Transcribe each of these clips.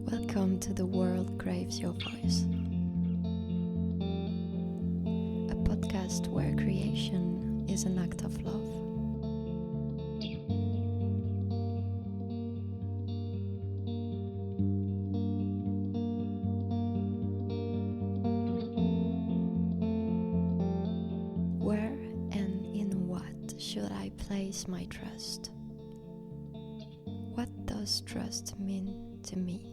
Welcome to The World Craves Your Voice, a podcast where creation is an act of love. Where and in what should I place my trust? What does trust mean to me?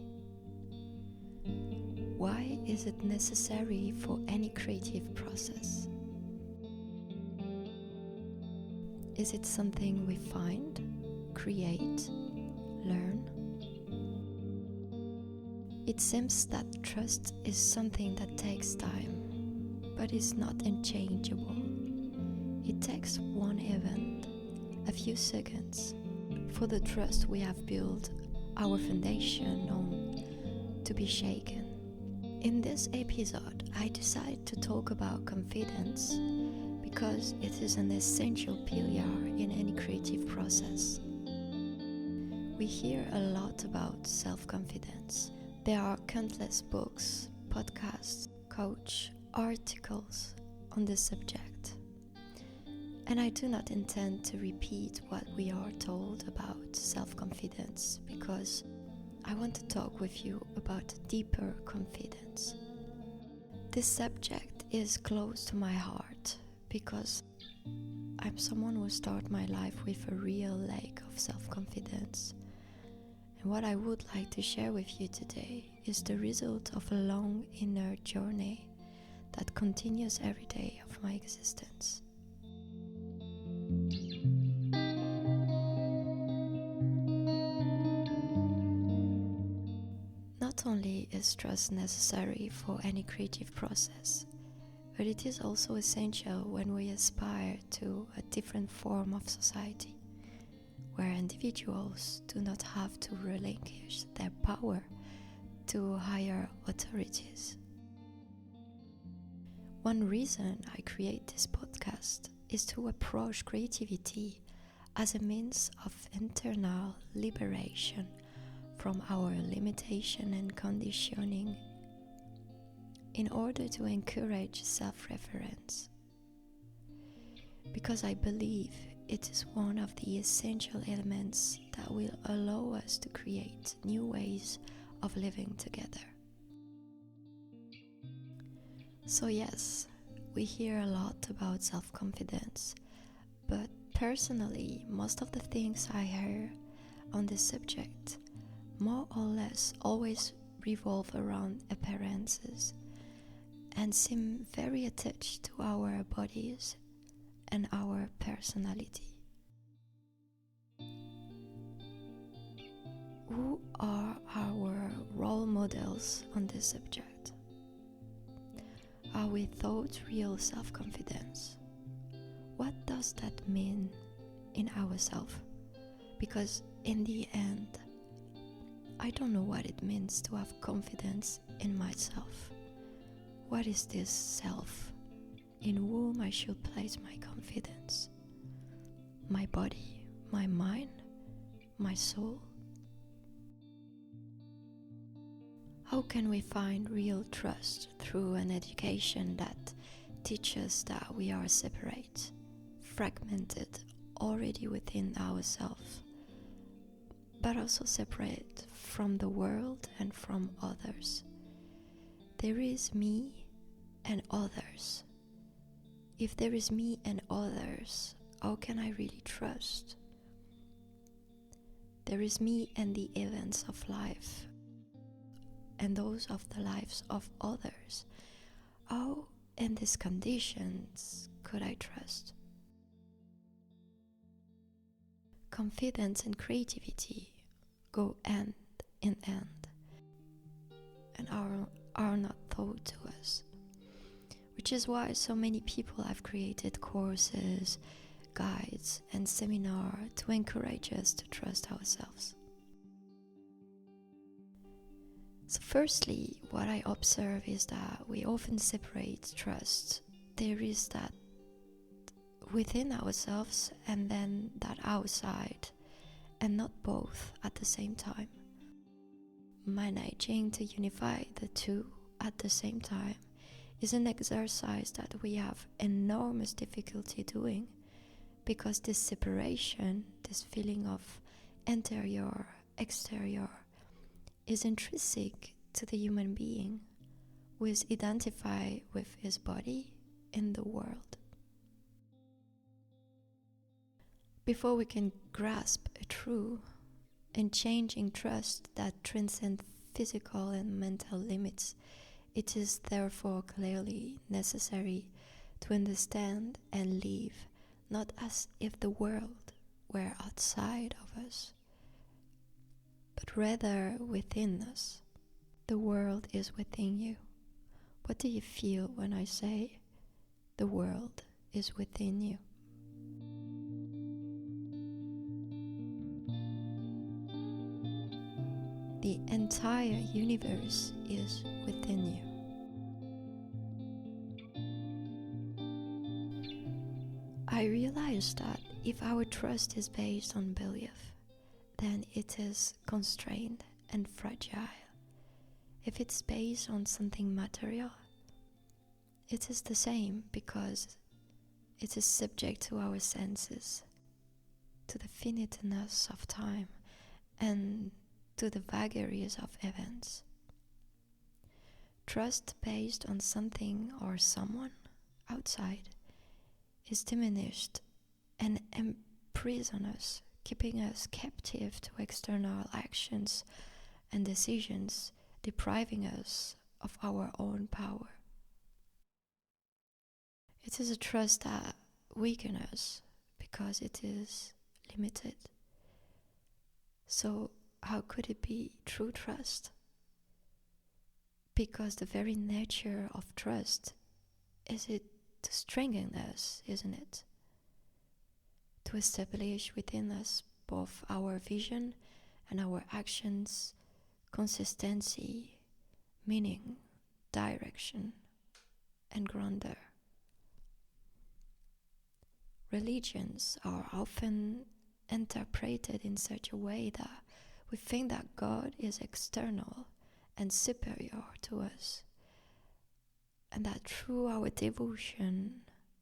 Why is it necessary for any creative process? Is it something we find, create, learn? It seems that trust is something that takes time, but is not unchangeable. It takes one event, a few seconds, for the trust we have built our foundation on to be shaken. In this episode, I decided to talk about confidence because it is an essential pillar in any creative process. We hear a lot about self-confidence. There are countless books, podcasts, coach, articles on this subject. And I do not intend to repeat what we are told about self-confidence because I want to talk with you about deeper confidence. This subject is close to my heart because I'm someone who started my life with a real lack of self-confidence. And what I would like to share with you today is the result of a long inner journey that continues every day of my existence. Not only is trust necessary for any creative process, but it is also essential when we aspire to a different form of society, where individuals do not have to relinquish their power to higher authorities. One reason I create this podcast is to approach creativity as a means of internal liberation from our limitation and conditioning in order to encourage self-reference. Because I believe it is one of the essential elements that will allow us to create new ways of living together. So yes, we hear a lot about self-confidence, but personally, most of the things I hear on this subject more or less always revolve around appearances and seem very attached to our bodies and our personality. Who are our role models on this subject? Are we taught real self-confidence? What does that mean in ourselves? Because in the end, I don't know what it means to have confidence in myself. What is this self in whom I should place my confidence? My body, my mind, my soul? How can we find real trust through an education that teaches that we are separate, fragmented already within ourselves, but also separate from the world and from others? There is me and others. If there is me and others, how can I really trust? There is me and the events of life and those of the lives of others. How in these conditions could I trust? Confidence and creativity go hand in hand and are not taught to us, which is why so many people have created courses, guides and seminars to encourage us to trust ourselves. So firstly, what I observe is that we often separate trust. There is that within ourselves and then that outside, and not both at the same time. managing to unify the two at the same time is an exercise that we have enormous difficulty doing, because this separation, this feeling of interior, exterior, is intrinsic to the human being who is identified with his body in the world. Before we can grasp a true and changing trust that transcends physical and mental limits, it is therefore clearly necessary to understand and live not as if the world were outside of us, but rather within us. The world is within you. What do you feel when I say the world is within you? The entire universe is within you. I realize that if our trust is based on belief, then it is constrained and fragile. If it's based on something material, it is the same, because it is subject to our senses, to the finiteness of time, and to the vagaries of events. Trust based on something or someone outside is diminished and imprisons us, keeping us captive to external actions and decisions, depriving us of our own power. It is a trust that weakens us because it is limited. So how could it be true trust? Because the very nature of trust is it to strengthen us, isn't it? To establish within us both our vision and our actions, consistency, meaning, direction, and grandeur. Religions are often interpreted in such a way that we think that God is external and superior to us, and that through our devotion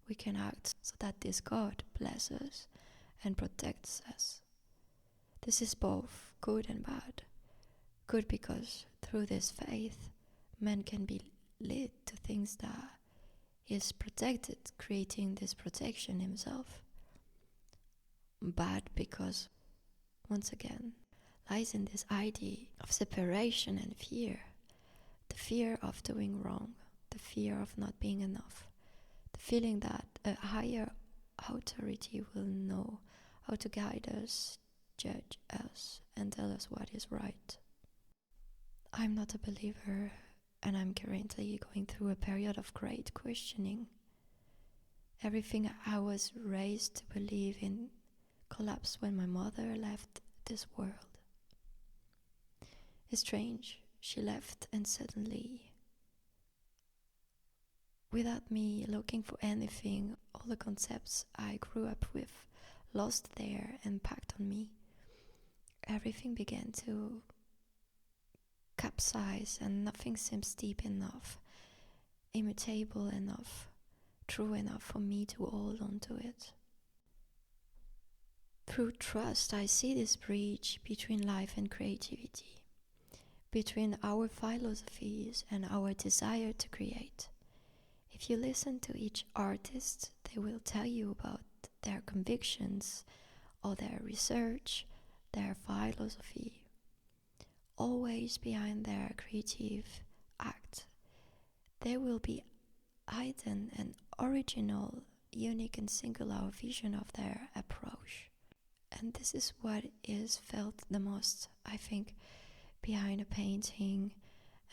we can act so that this God blesses us and protects us. This is both good and bad. Good because through this faith man can be led to things that is protected, creating this protection himself. Bad because, once again, lies in this idea of separation and fear. The fear of doing wrong, the fear of not being enough, the feeling that a higher authority will know how to guide us, judge us, and tell us what is right. I'm not a believer, and I'm currently going through a period of great questioning. Everything I was raised to believe in collapsed when my mother left this world. It's strange, she left, and suddenly, without me looking for anything, all the concepts I grew up with lost their impact on me. Everything began to capsize, and nothing seems deep enough, immutable enough, true enough for me to hold on to it. Through trust, I see this bridge between life and creativity, between our philosophies and our desire to create. If you listen to each artist, they will tell you about their convictions or their research, their philosophy. Always behind their creative act, there will be hidden an original, unique and singular vision of their approach. And this is what is felt the most, I think, behind a painting,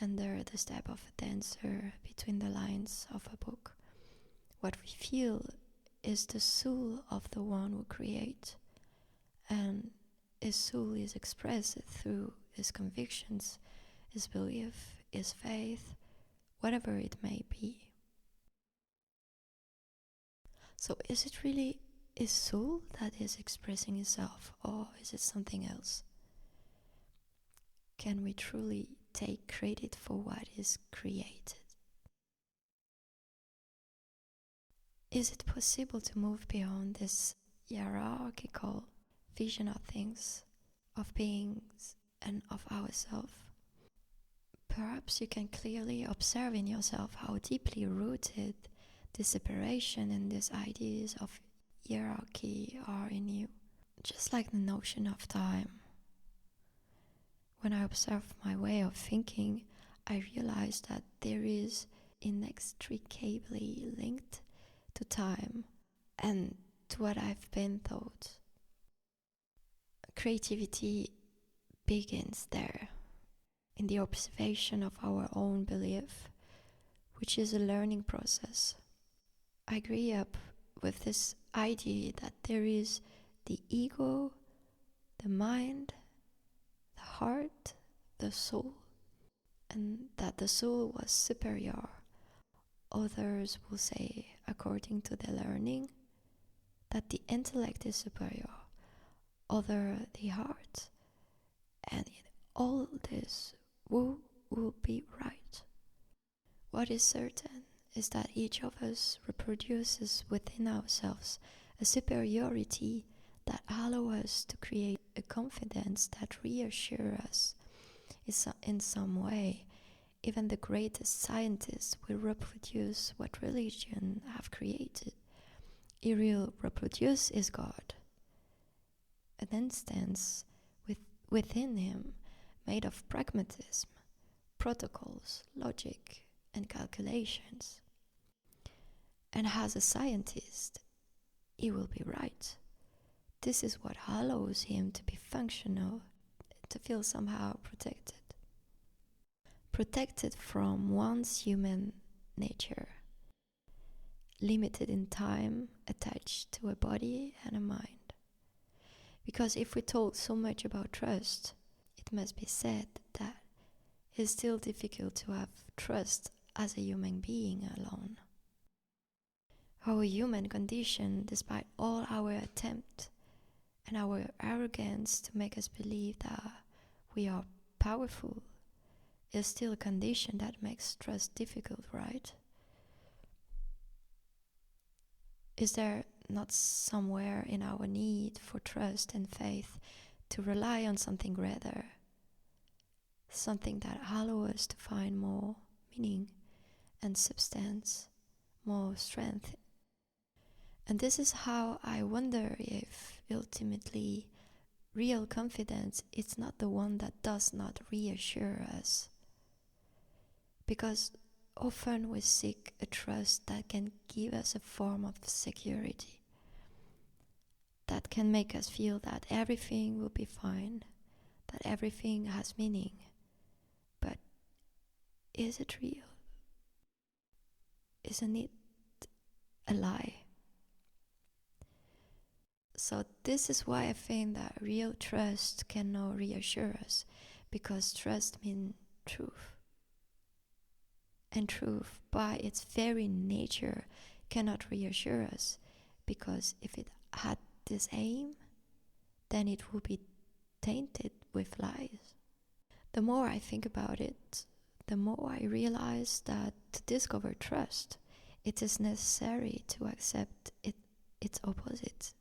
under the step of a dancer, between the lines of a book. What we feel is the soul of the one who creates, and his soul is expressed through his convictions, his belief, his faith, whatever it may be. So is it really his soul that is expressing itself, or is it something else? can we truly take credit for what is created? Is it possible to move beyond this hierarchical vision of things, of beings, and of ourselves? Perhaps you can clearly observe in yourself how deeply rooted this separation and these ideas of hierarchy are in you. Just like the notion of time. When I observe my way of thinking, I realize that there is inextricably linked to time and to what I've been taught. Creativity begins there, in the observation of our own belief, which is a learning process. I grew up with this idea that there is the ego, the mind, the heart, the soul, and that the soul was superior. Others will say, according to their learning, that the intellect is superior, other the heart, and in all this, who will be right? What is certain is that each of us reproduces within ourselves a superiority that allows us to create a confidence that reassures us in some way. Even the greatest scientists will reproduce what religion have created. He will reproduce his God, an instance within him made of pragmatism, protocols, logic, and calculations. And as a scientist, he will be right. This is what allows him to be functional, to feel somehow protected. Protected from one's human nature, limited in time, attached to a body and a mind. Because if we talk so much about trust, it must be said that it's still difficult to have trust as a human being alone. Our human condition, despite all our attempt and our arrogance to make us believe that we are powerful, is still a condition that makes trust difficult, right? Is there not somewhere in our need for trust and faith to rely on something greater, something that allows us to find more meaning and substance, more strength? And this is how I wonder if ultimately real confidence is not the one that does not reassure us. Because often we seek a trust that can give us a form of security, that can make us feel that everything will be fine, that everything has meaning. But is it real? Isn't it a lie? So this is why I think that real trust cannot reassure us, because trust means truth. And truth, by its very nature, cannot reassure us, because if it had this aim, then it will be tainted with lies. The more I think about it, the more I realize that to discover trust, it is necessary to accept its opposite.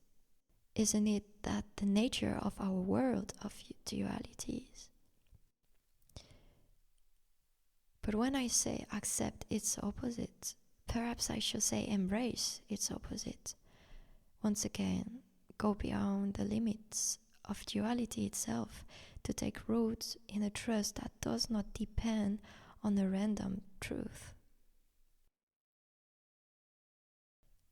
Isn't it that the nature of our world of dualities? But when I say accept its opposite, perhaps I should say embrace its opposite. Once again, go beyond the limits of duality itself to take root in a trust that does not depend on a random truth.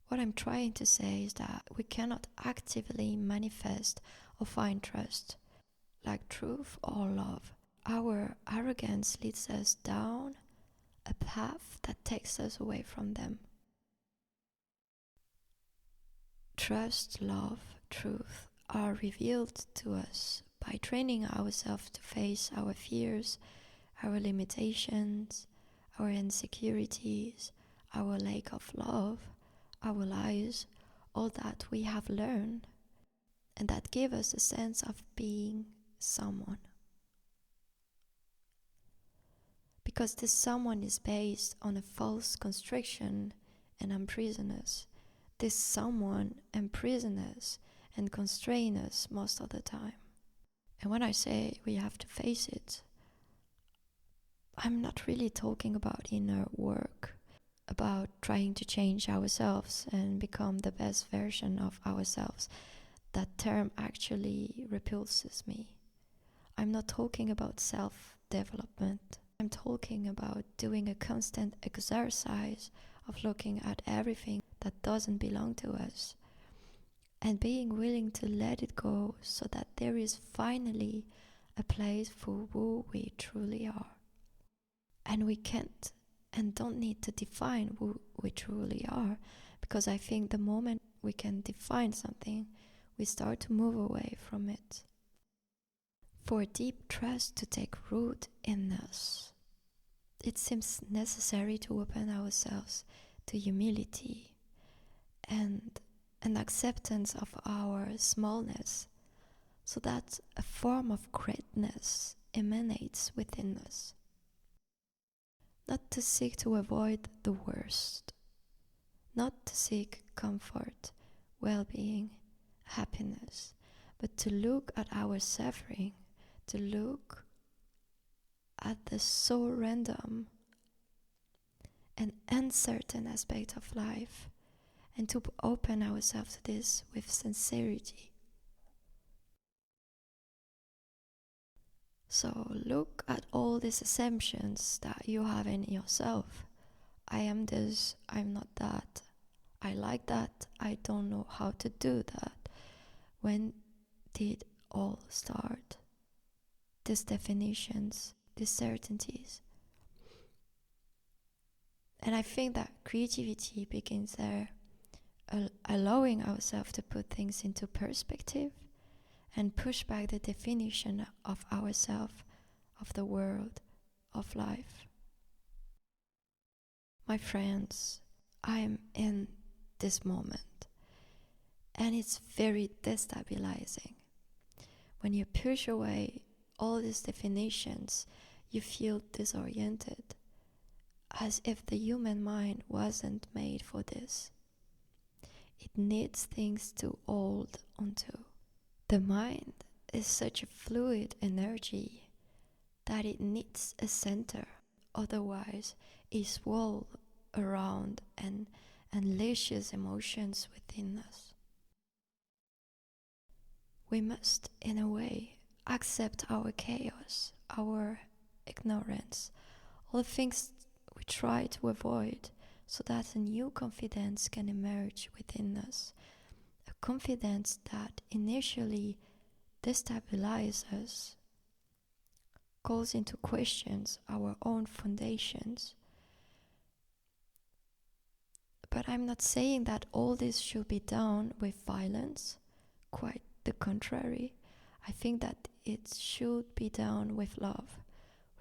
What I'm trying to say is that we cannot actively manifest or find trust, like truth or love. Our arrogance leads us down a path that takes us away from them. Trust, love, truth are revealed to us by training ourselves to face our fears, our limitations, our insecurities, our lack of love, our lies, all that we have learned, and that give us a sense of being someone. because this someone is based on a false constriction and imprison us. This someone imprison us and constrain us most of the time. And when I say we have to face it, I'm not really talking about inner work, about trying to change ourselves and become the best version of ourselves. That term actually repulses me. I'm not talking about self-development. I'm talking about doing a constant exercise of looking at everything that doesn't belong to us and being willing to let it go so that there is finally a place for who we truly are. And we can't and don't need to define who we truly are, because I think the moment we can define something, we start to move away from it. For deep trust to take root in us, it seems necessary to open ourselves to humility and an acceptance of our smallness, so that a form of greatness emanates within us. Not to seek to avoid the worst, not to seek comfort, well-being, happiness, but to look at our suffering, to look at the so random and uncertain aspect of life, and to open ourselves to this with sincerity. So look at all these assumptions that you have in yourself. I am this, I'm not that. I like that, I don't know how to do that. When did all start? These definitions, these certainties. And I think that creativity begins there, allowing ourselves to put things into perspective and push back the definition of ourselves, of the world, of life. My friends, I am in this moment, and it's very destabilizing. When you push away all these definitions, you feel disoriented, as if the human mind wasn't made for this. It needs things to hold onto. The mind is such a fluid energy that it needs a center, otherwise it swirls around and unleashes emotions within us. We must, in a way, accept our chaos, our ignorance, all the things we try to avoid, so that a new confidence can emerge within us. A confidence that initially destabilizes us, calls into questions our own foundations. But I'm not saying that all this should be done with violence, quite the contrary. I think that it should be done with love,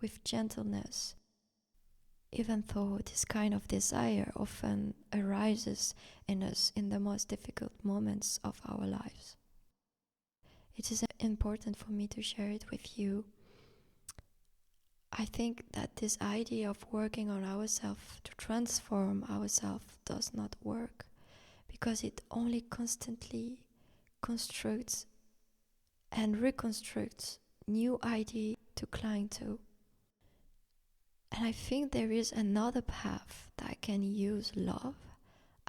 with gentleness, even though this kind of desire often arises in us in the most difficult moments of our lives. It is important for me to share it with you. I think that this idea of working on ourselves to transform ourselves does not work, because it only constantly constructs and reconstructs new ideas to cling to. And I think there is another path that can use love,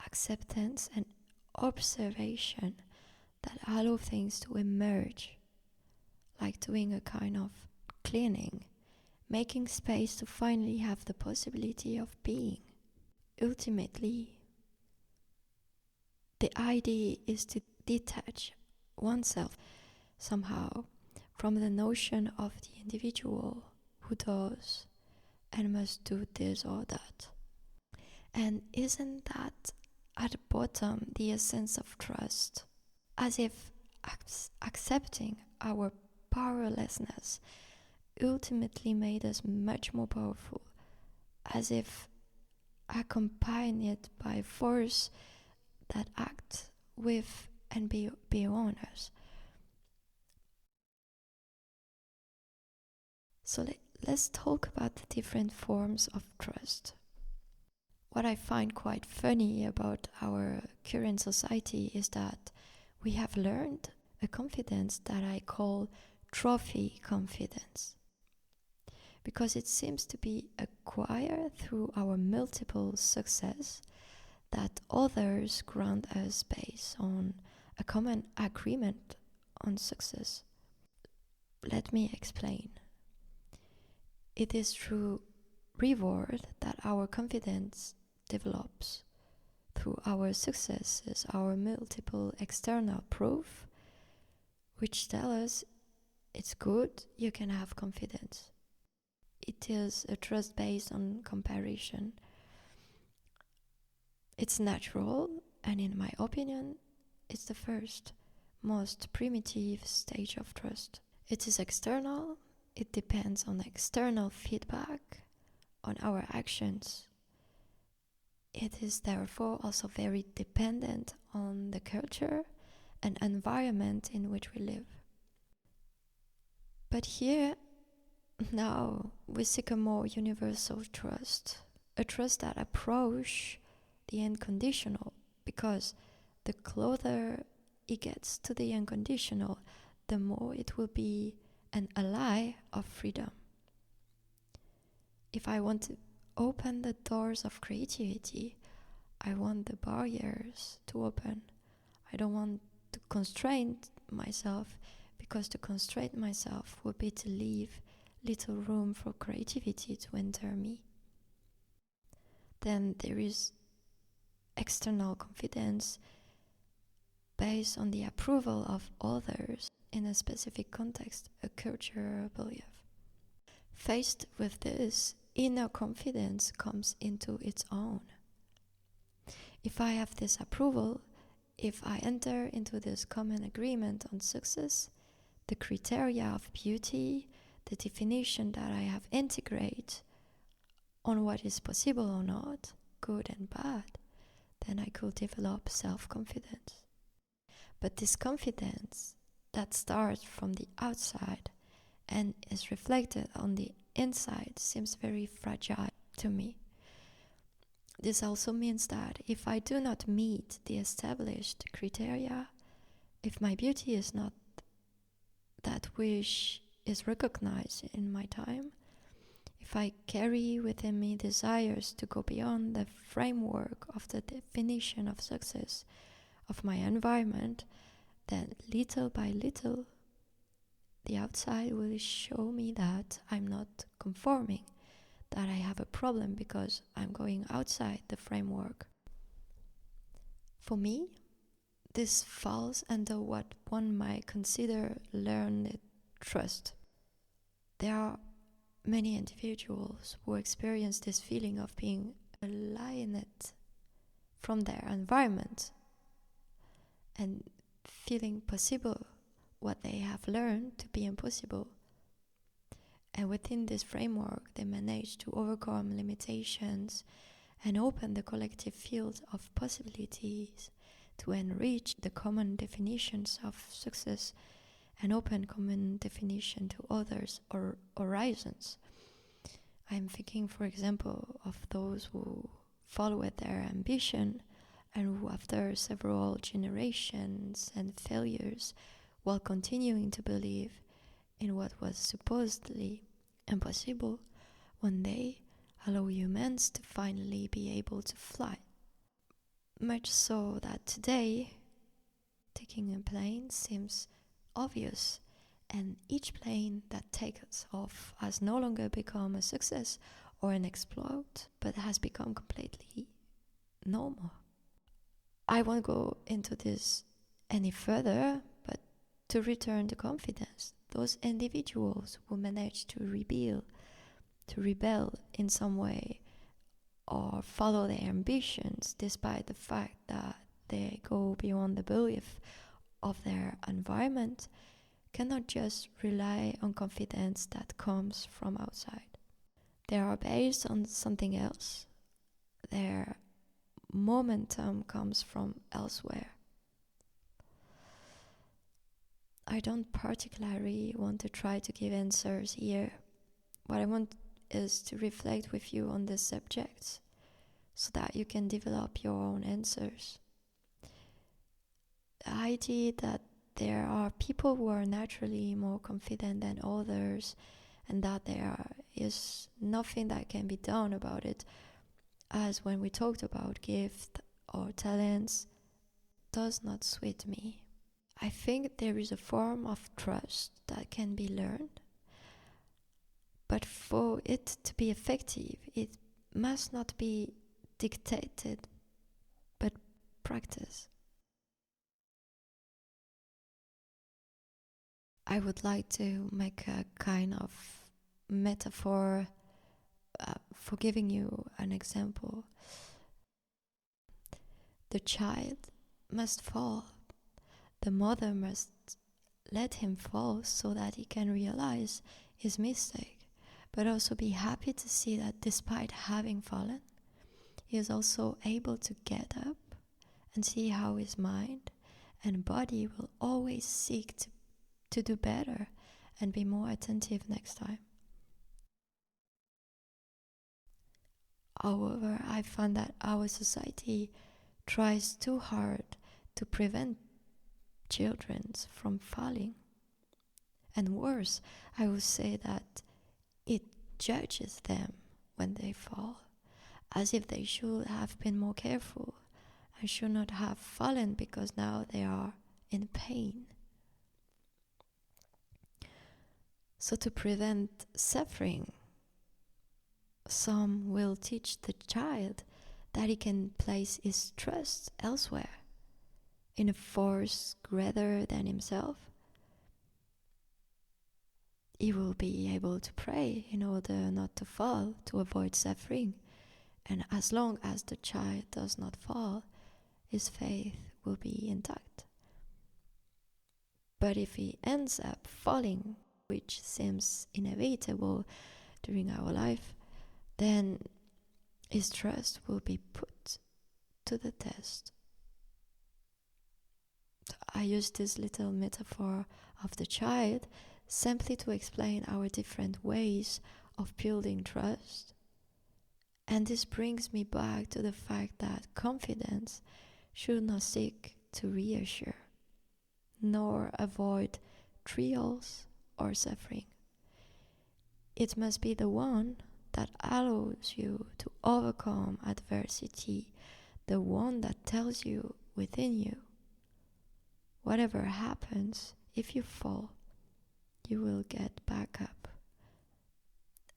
acceptance, and observation that allow things to emerge, like doing a kind of cleaning, making space to finally have the possibility of being. Ultimately, the idea is to detach oneself somehow from the notion of the individual who does and must do this or that. And isn't that at the bottom the essence of trust? As if accepting our powerlessness ultimately made us much more powerful, as if accompanied by force that acts with and beyond us. So let's talk about the different forms of trust. What I find quite funny about our current society is that we have learned a confidence that I call trophy confidence, because it seems to be acquired through our multiple success that others grant us based on a common agreement on success. Let me explain. It is through reward that our confidence develops. Through our successes, our multiple external proof, which tell us it's good, you can have confidence. It is a trust based on comparison. It's natural, and in my opinion, it's the first, most primitive stage of trust. It is external, it depends on external feedback, on our actions. It is therefore also very dependent on the culture and environment in which we live. But here, now, we seek a more universal trust, a trust that approaches the unconditional, because the closer it gets to the unconditional, the more it will be an ally of freedom. If I want to open the doors of creativity, I want the barriers to open. I don't want to constrain myself, because to constrain myself would be to leave little room for creativity to enter me. Then there is external confidence based on the approval of others in a specific context, a culture, a belief. Faced with this, inner confidence comes into its own. If I have this approval, if I enter into this common agreement on success, the criteria of beauty, the definition that I have integrated on what is possible or not, good and bad, then I could develop self-confidence. But this confidence that starts from the outside and is reflected on the inside seems very fragile to me. This also means that if I do not meet the established criteria, if my beauty is not that which is recognized in my time, if I carry within me desires to go beyond the framework of the definition of success of my environment, then little by little, the outside will show me that I'm not conforming, that I have a problem because I'm going outside the framework. For me, this falls under what one might consider learned trust. There are many individuals who experience this feeling of being alienated from their environment and feeling possible what they have learned to be impossible. And within this framework, they manage to overcome limitations and open the collective field of possibilities to enrich the common definitions of success and open common definition to others or horizons. I'm thinking, for example, of those who follow their ambition and who, after several generations and failures, while continuing to believe in what was supposedly impossible, one day allow humans to finally be able to fly. Much so that today, taking a plane seems obvious, and each plane that takes off has no longer become a success or an exploit, but has become completely normal. I won't go into this any further, but to return to confidence, those individuals who manage to rebel in some way, or follow their ambitions despite the fact that they go beyond the belief of their environment, cannot just rely on confidence that comes from outside. They are based on something else. Their momentum comes from elsewhere. I don't particularly want to try to give answers here. what I want is to reflect with you on this subject so that you can develop your own answers. The idea that there are people who are naturally more confident than others and that there is nothing that can be done about it, as when we talked about gift or talents, does not suit me. I think there is a form of trust that can be learned, but for it to be effective, it must not be dictated, but practiced. I would like to make a kind of metaphor for giving you an example. The child must fall. The mother must let him fall so that he can realize his mistake, but also be happy to see that despite having fallen, he is also able to get up and see how his mind and body will always seek to do better and be more attentive next time. However, I find that our society tries too hard to prevent children from falling. And worse, I would say that it judges them when they fall, as if they should have been more careful and should not have fallen because now they are in pain. So to prevent suffering, some will teach the child that he can place his trust elsewhere, in a force greater than himself. He will be able to pray in order not to fall, to avoid suffering. And as long as the child does not fall, his faith will be intact. But if he ends up falling, which seems inevitable during our life, then his trust will be put to the test. I use this little metaphor of the child simply to explain our different ways of building trust. And this brings me back to the fact that confidence should not seek to reassure, nor avoid trials or suffering. It must be the one that allows you to overcome adversity, the one that tells you within you, whatever happens, if you fall, you will get back up.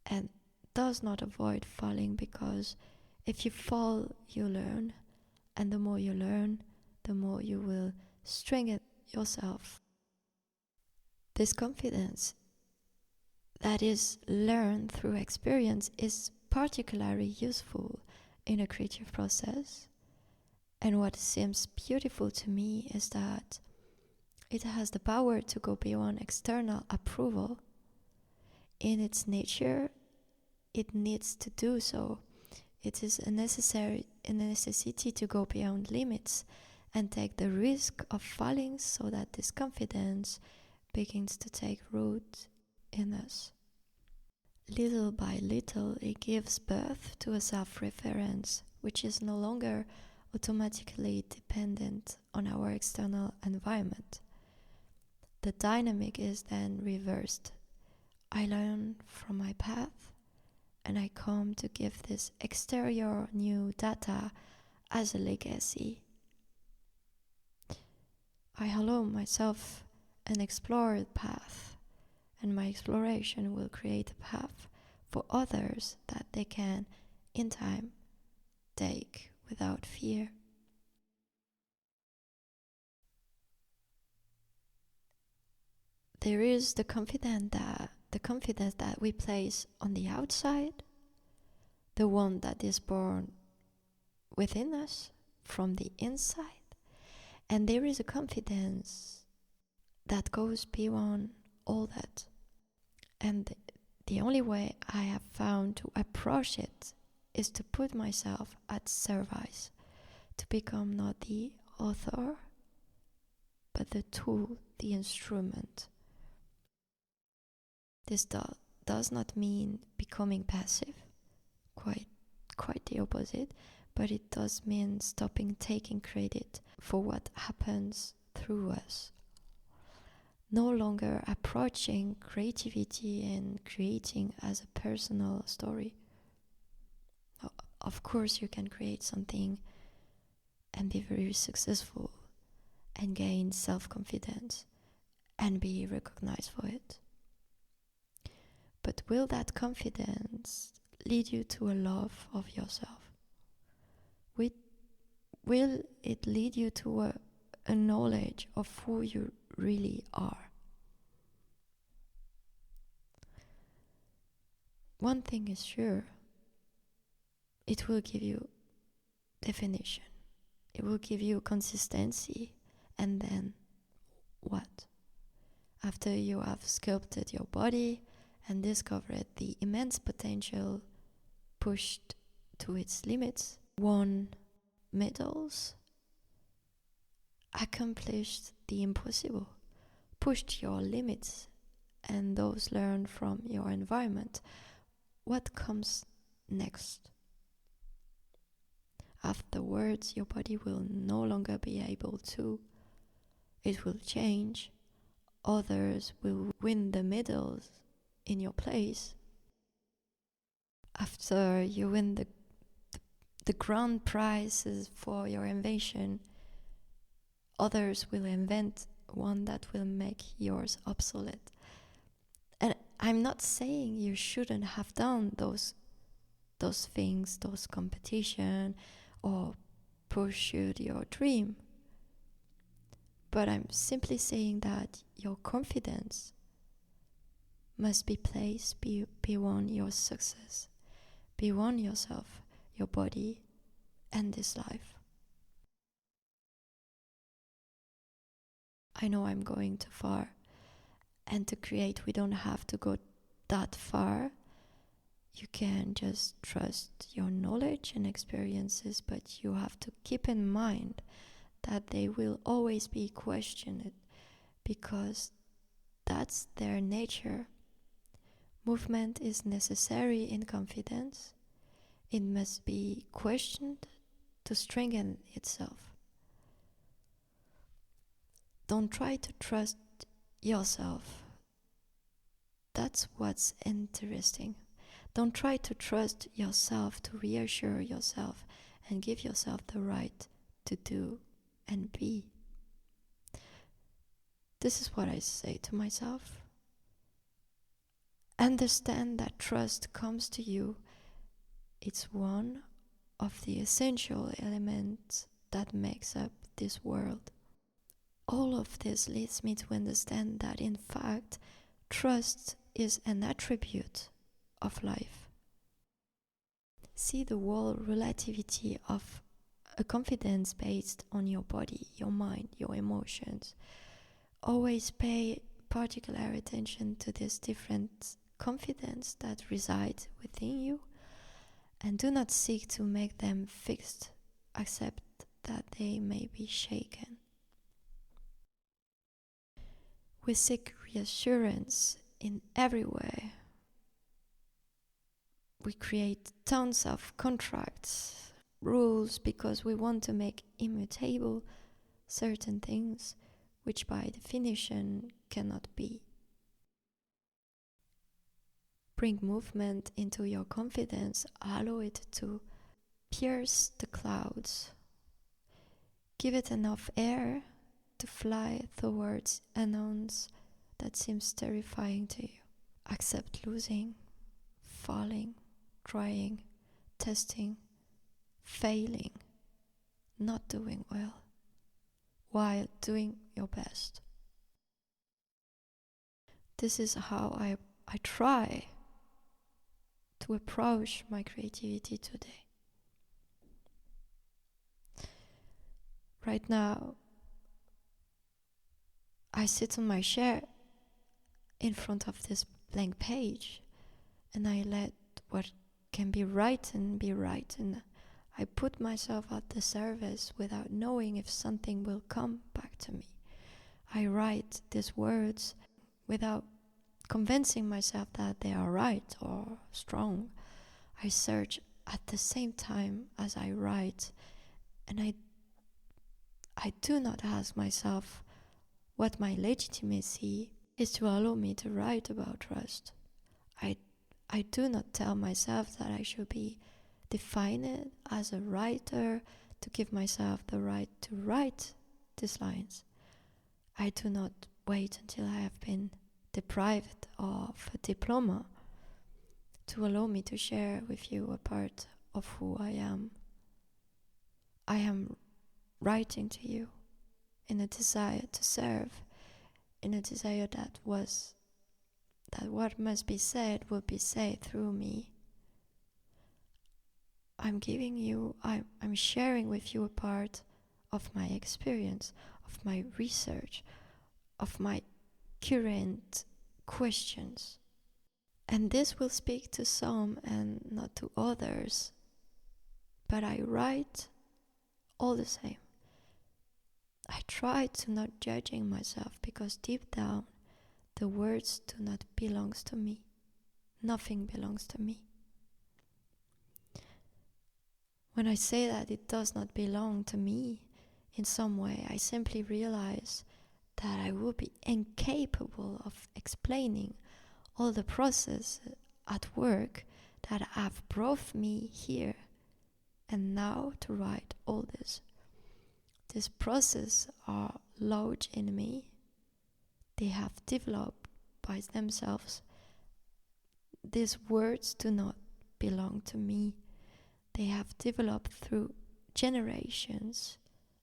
And does not avoid falling, because if you fall, you learn, and the more you learn, the more you will strengthen yourself. This confidence that is learned through experience is particularly useful in a creative process. And what seems beautiful to me is that it has the power to go beyond external approval. In its nature, it needs to do so. It is a necessity to go beyond limits and take the risk of falling so that this confidence begins to take root in us. Little by little, it gives birth to a self-reference, which is no longer automatically dependent on our external environment. The dynamic is then reversed. I learn from my path, and I come to give this exterior new data as a legacy. I allow myself an explored path, and my exploration will create a path for others that they can, in time, take without fear. There is the confidence that we place on the outside, the one that is born within us from the inside, and there is a confidence that goes beyond all that. And the only way I have found to approach it is to put myself at service, to become not the author, but the tool, the instrument. This does not mean becoming passive, quite the opposite, but it does mean stopping taking credit for what happens through us. No longer approaching creativity and creating as a personal story. Of course, you can create something and be very successful and gain self-confidence and be recognized for it. But will that confidence lead you to a love of yourself? Will it lead you to a knowledge of who you really are? One thing is sure, it will give you definition. It will give you consistency. And then what? After you have sculpted your body and discovered the immense potential pushed to its limits, won medals, accomplished the impossible, pushed your limits, and those learned from your environment, what comes next? Afterwards, your body will no longer be able to. It will change. Others will win the medals in your place. After you win the grand prizes for your invention, others will invent one that will make yours obsolete. And I'm not saying you shouldn't have done those things, those competition, or pursued your dream. But I'm simply saying that your confidence must be placed beyond your success, beyond yourself, your body, and this life. I know I'm going too far, and to create, we don't have to go that far. You can just trust your knowledge and experiences, but you have to keep in mind that they will always be questioned because that's their nature. Movement is necessary in confidence. It must be questioned to strengthen itself. Don't try to trust yourself. That's what's interesting. Don't try to trust yourself, to reassure yourself and give yourself the right to do and be. This is what I say to myself. Understand that trust comes to you. It's one of the essential elements that makes up this world. All of this leads me to understand that in fact, trust is an attribute of life. See the whole relativity of a confidence based on your body, your mind, your emotions. Always pay particular attention to this different confidence that resides within you, and do not seek to make them fixed. Accept that they may be shaken. We seek reassurance in every way. We create tons of contracts, rules, because we want to make immutable certain things, which by definition cannot be. Bring movement into your confidence, allow it to pierce the clouds. Give it enough air to fly towards unknowns that seems terrifying to you. Accept losing, falling, trying, testing, failing, not doing well, while doing your best. This is how I try to approach my creativity today. Right now, I sit on my chair in front of this blank page, and I let what can be written be written. I put myself at the service without knowing if something will come back to me. I write these words without convincing myself that they are right or strong. I search at the same time as I write, and I do not ask myself what my legitimacy is to allow me to write about trust. I do not tell myself that I should be defined as a writer to give myself the right to write these lines. I do not wait until I have been deprived of a diploma to allow me to share with you a part of who I am. I am writing to you in a desire to serve, in a desire that what must be said will be said through me. I'm sharing with you a part of my experience, of my research, of my current questions. And this will speak to some and not to others. But I write all the same. I try to not judging myself because deep down the words do not belong to me. Nothing belongs to me. When I say that it does not belong to me in some way, I simply realize that I will be incapable of explaining all the process at work that have brought me here and now to write all this. These processes are lodged in me. They have developed by themselves. These words do not belong to me. They have developed through generations,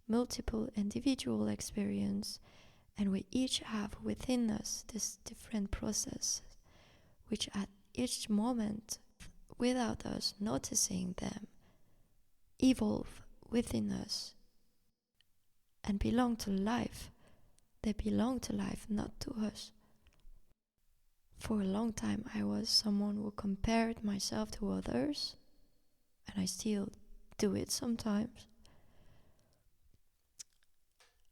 multiple individual experience, and we each have within us this different processes, which at each moment, without us noticing them, evolve within us and belong to life. They belong to life, not to us. For a long time, I was someone who compared myself to others, and I still do it sometimes.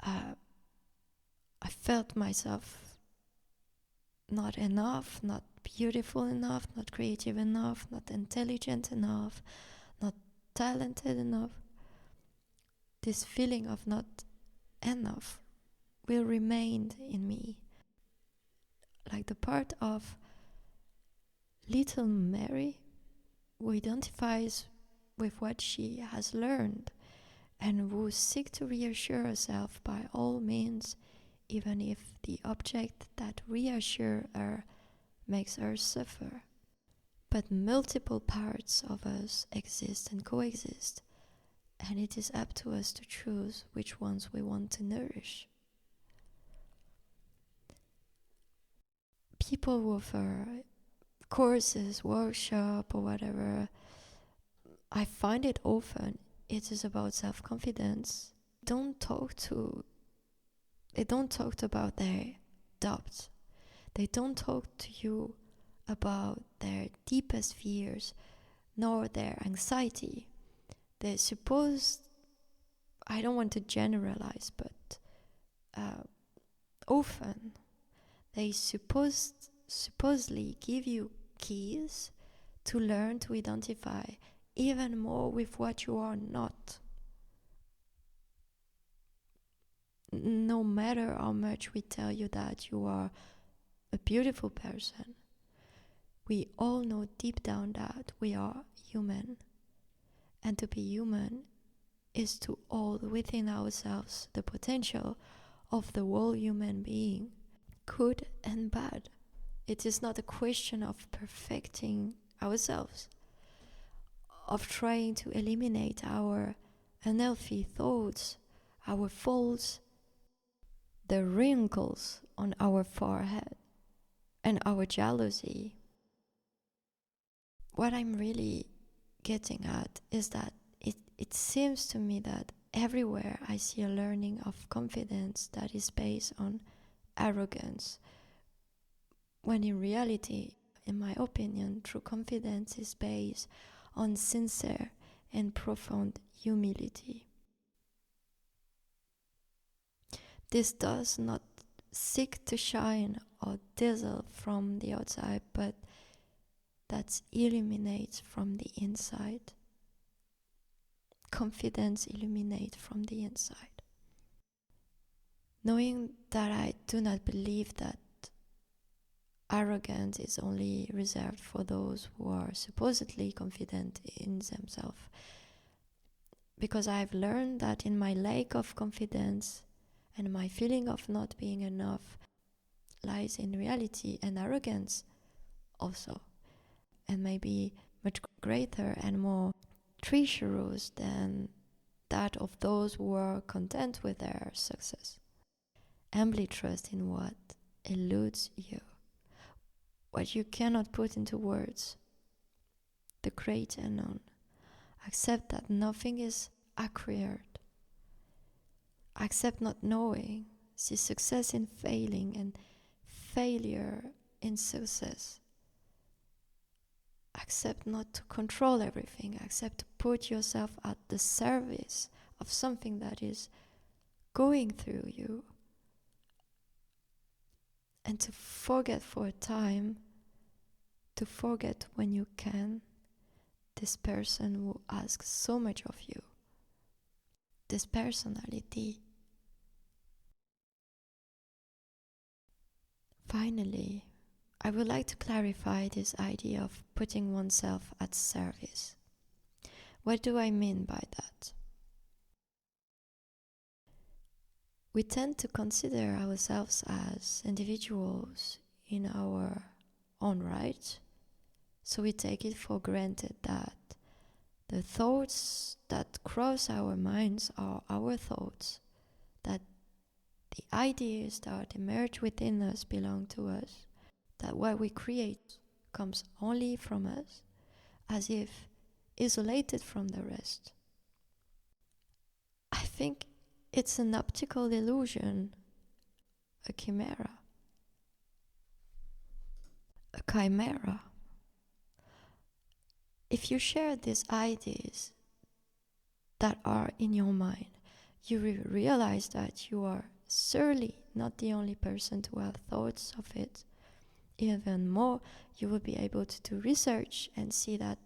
I felt myself not enough, not beautiful enough, not creative enough, not intelligent enough, not talented enough. This feeling of not enough will remain in me. Like the part of little Mary who identifies with what she has learned and who seeks to reassure herself by all means, even if the object that reassures her makes her suffer. But multiple parts of us exist and coexist, and it is up to us to choose which ones we want to nourish. People who offer courses, workshop or whatever, I find it often it is about self-confidence. They don't talk about their doubts. They don't talk to you about their deepest fears nor their anxiety. They suppose, I don't want to generalize, but often they supposedly give you keys to learn to identify even more with what you are not. No matter how much we tell you that you are a beautiful person, we all know deep down that we are human. And to be human is to hold within ourselves the potential of the whole human being, good and bad. It is not a question of perfecting ourselves, of trying to eliminate our unhealthy thoughts, our faults, the wrinkles on our forehead, and our jealousy. What I'm really getting at is that it seems to me that everywhere I see a learning of confidence that is based on arrogance, when in reality, in my opinion, true confidence is based on sincere and profound humility. This does not seek to shine or dazzle from the outside, but that illuminates from the inside. Confidence illuminates from the inside. Knowing that I do not believe that arrogance is only reserved for those who are supposedly confident in themselves. Because I've learned that in my lack of confidence and my feeling of not being enough lies in reality and arrogance also, and maybe much greater and more treacherous than that of those who are content with their success. Humbly trust in what eludes you, what you cannot put into words, the great unknown. Accept that nothing is acquired. Accept not knowing. See success in failing and failure in success. Accept not to control everything. Accept to put yourself at the service of something that is going through you. And to forget for a time, to forget when you can, this person who asks so much of you, this personality. Finally, I would like to clarify this idea of putting oneself at service. What do I mean by that? We tend to consider ourselves as individuals in our own right, so we take it for granted that the thoughts that cross our minds are our thoughts, that the ideas that emerge within us belong to us, that what we create comes only from us, as if isolated from the rest. I think it's an optical illusion, a chimera. A chimera. If you share these ideas that are in your mind, you will realize that you are surely not the only person to have thoughts of it. Even more, you will be able to do research and see that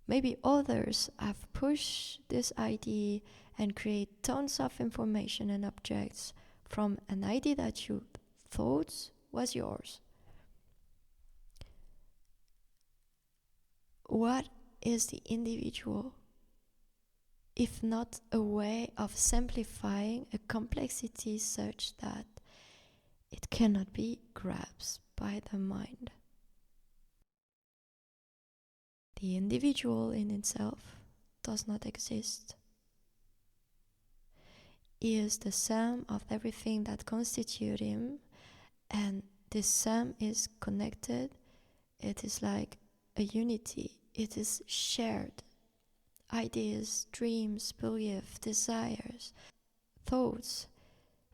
maybe others have pushed this idea and create tons of information and objects from an idea that you thought was yours. What is the individual, if not a way of simplifying a complexity such that it cannot be grasped by the mind? The individual in itself does not exist. He is the sum of everything that constitutes him, and this sum is connected. It is like a unity. It is shared. Ideas, dreams, beliefs, desires, thoughts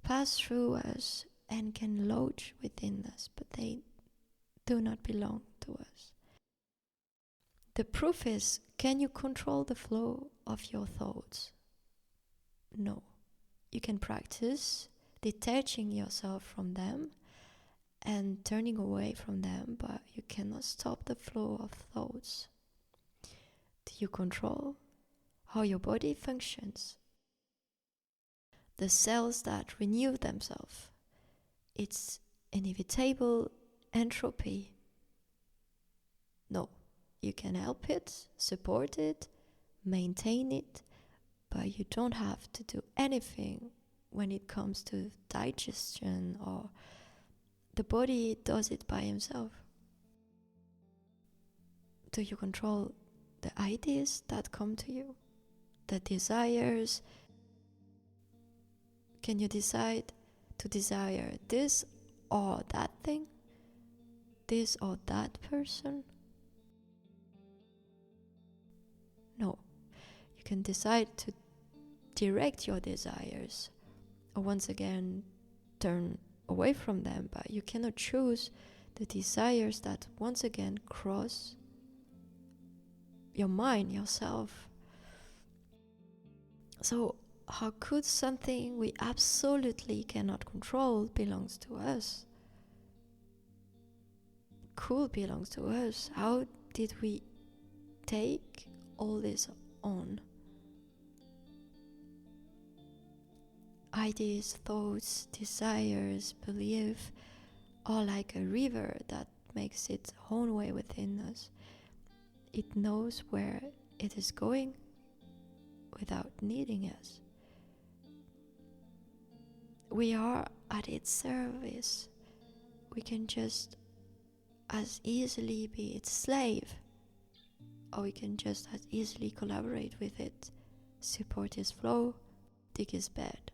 pass through us and can lodge within us, but they do not belong to us. The proof is, can you control the flow of your thoughts? No. You can practice detaching yourself from them and turning away from them, but you cannot stop the flow of thoughts. Do you control how your body functions? The cells that renew themselves. It's inevitable entropy. No, you can help it, support it, maintain it, but you don't have to do anything when it comes to digestion, or the body does it by himself. Do you control the ideas that come to you? The desires? Can you decide to desire this or that thing? This or that person? No. You can decide to direct your desires, or once again turn away from them, but you cannot choose the desires that once again cross your mind, yourself. So how could something we absolutely cannot control belongs to us? cool belongs to us. How did we take all this on? Ideas, thoughts, desires, belief are like a river that makes its own way within us. It knows where it is going without needing us. We are at its service. We can just as easily be its slave, or we can just as easily collaborate with it, support its flow, dig its bed.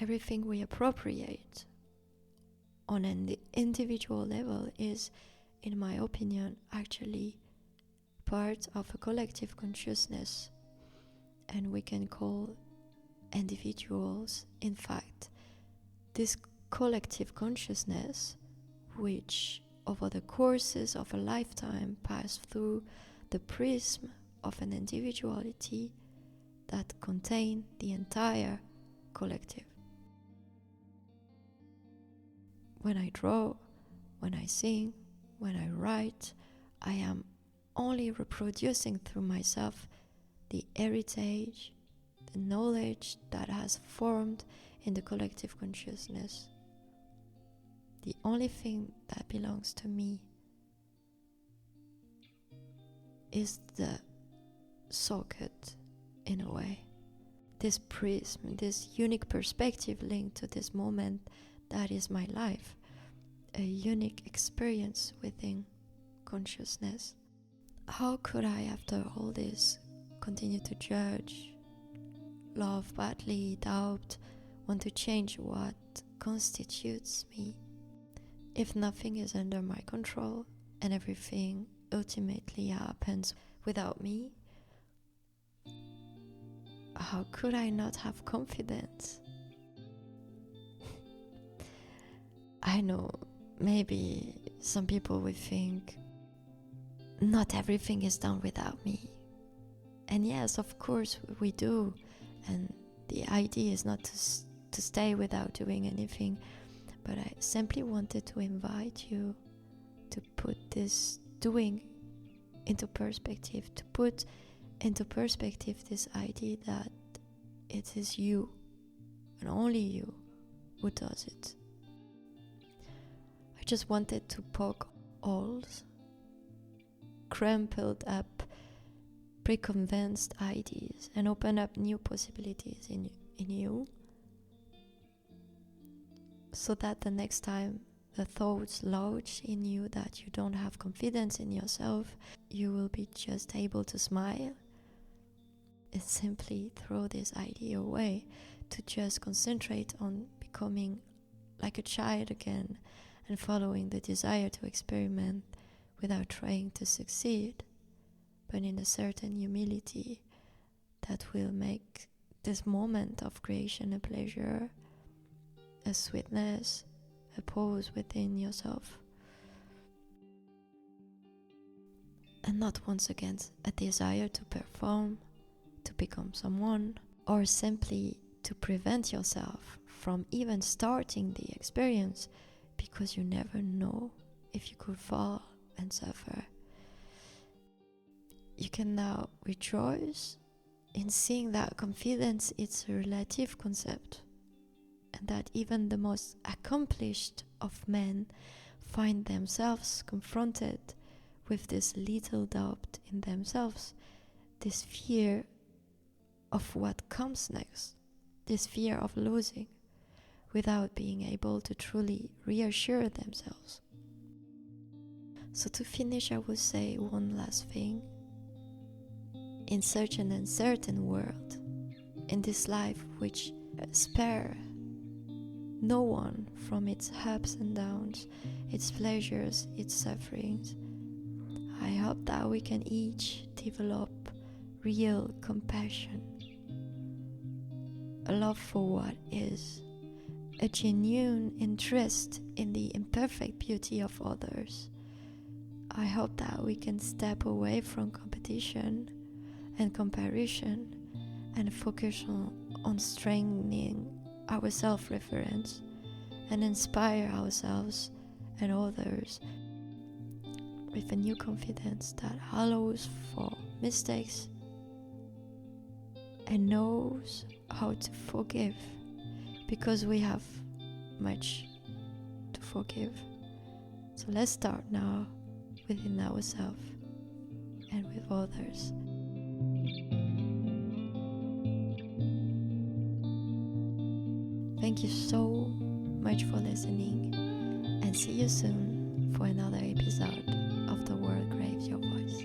Everything we appropriate on an individual level is, in my opinion, actually part of a collective consciousness, and we can call individuals, in fact, this collective consciousness, which over the courses of a lifetime pass through the prism of an individuality that contain the entire collective. When I draw, when I sing, when I write, I am only reproducing through myself the heritage, the knowledge that has formed in the collective consciousness. The only thing that belongs to me is the socket, in a way. This prism, this unique perspective linked to this moment that is my life, a unique experience within consciousness. How could I, after all this, continue to judge, love badly, doubt, want to change what constitutes me? If nothing is under my control and everything ultimately happens without me, how could I not have confidence? I know maybe some people will think not everything is done without me. And yes, of course we do. And the idea is not to stay without doing anything. But I simply wanted to invite you to put this doing into perspective, to put into perspective this idea that it is you, and only you, who does it. I just wanted to poke holes, crumpled up, preconceived ideas, and open up new possibilities in you, so that the next time the thoughts lodge in you that you don't have confidence in yourself, you will be just able to smile and simply throw this idea away, to just concentrate on becoming like a child again and following the desire to experiment without trying to succeed, but in a certain humility that will make this moment of creation a pleasure, a sweetness, a pause within yourself. And not once again a desire to perform, to become someone, or simply to prevent yourself from even starting the experience, because you never know if you could fall and suffer. You can now rejoice in seeing that confidence is a relative concept, and that even the most accomplished of men find themselves confronted with this little doubt in themselves, this fear of what comes next, this fear of losing, without being able to truly reassure themselves. So to finish, I will say one last thing. In such an uncertain world, in this life which spare no one from its ups and downs, its pleasures, its sufferings, I hope that we can each develop real compassion, a love for what is, a genuine interest in the imperfect beauty of others. I hope that we can step away from competition and comparison and focus on strengthening our self-reference and inspire ourselves and others with a new confidence that allows for mistakes and knows how to forgive, because we have much to forgive. So let's start now within ourselves and with others. Thank you so much for listening, and see you soon for another episode of The World Craves Your Voice.